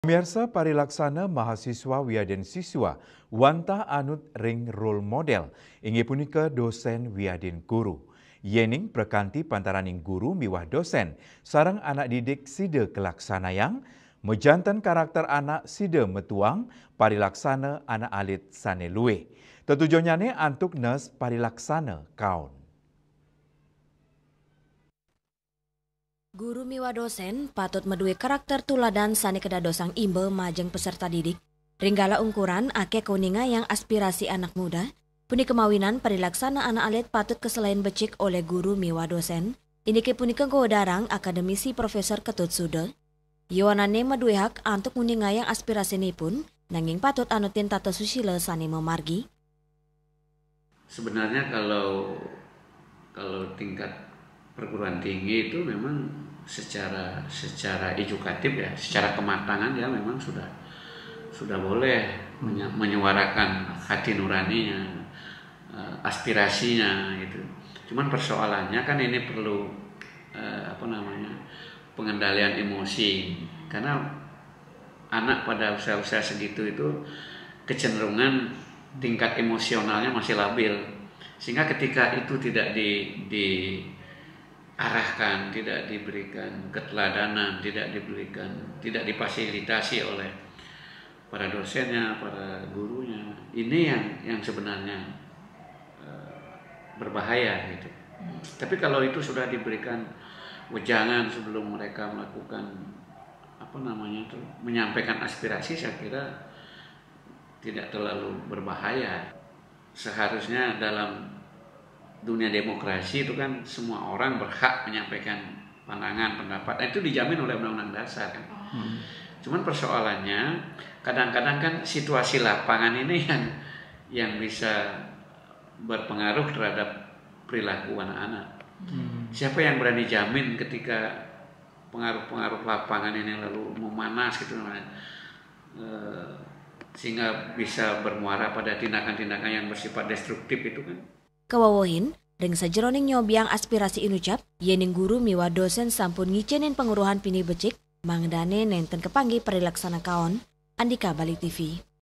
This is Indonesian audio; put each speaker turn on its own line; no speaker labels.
Pemirsa parilaksana mahasiswa wiaden siswa wantah anut ring role model inggih punika dosen wiaden guru. Yening prekanti pantaraning guru miwah dosen sareng anak didik sida kelaksanayang mejanten karakter anak sida metuang parilaksana anak alit sane luwih. Tetujonyane antuk nes parilaksana kaun.
Guru miwa dosen patut medue karakter tuladan sane kedadosang imbe majeng peserta didik. Ringgala ukuran ake kuninga yang aspirasi anak muda. Puni kemawinan perilaksana anak alit patut keselain becik oleh guru miwa dosen. Ini ke puni kenggodarang akademisi Profesor Ketut Sude. Yuanane medue hak antuk kuninga yang aspirasi ini pun nanging patut anutin tata susila sane memargi.
Sebenarnya kalau tingkat perguruan tinggi itu memang secara edukatif ya, secara kematangan ya memang sudah boleh menyuarakan hati nuraninya, aspirasinya gitu. Cuman persoalannya kan ini perlu pengendalian emosi, karena anak pada usia-usia segitu itu kecenderungan tingkat emosionalnya masih labil, sehingga ketika itu tidak diarahkan, tidak diberikan keteladanan, tidak difasilitasi oleh para dosennya, para gurunya, ini yang sebenarnya berbahaya gitu. Tapi kalau itu sudah diberikan wejangan sebelum mereka melakukan menyampaikan aspirasi, saya kira tidak terlalu berbahaya. Seharusnya dalam dunia demokrasi itu kan semua orang berhak menyampaikan pandangan, pendapat. Itu dijamin oleh Undang-Undang Dasar kan. Cuman persoalannya kadang-kadang kan situasi lapangan ini yang bisa berpengaruh terhadap perilaku anak-anak. Siapa yang berani jamin ketika pengaruh-pengaruh lapangan ini lalu memanas gitu sehingga bisa bermuara pada tindakan-tindakan yang bersifat destruktif itu kan.
Kewawohin, ring sajeroning nyobiang aspirasi inucap, yening guru miwa dosen sampun ngicenin penguruhan pini becik, mangdane nenten kepanggi perilaksana kaon, Andika Balik TV.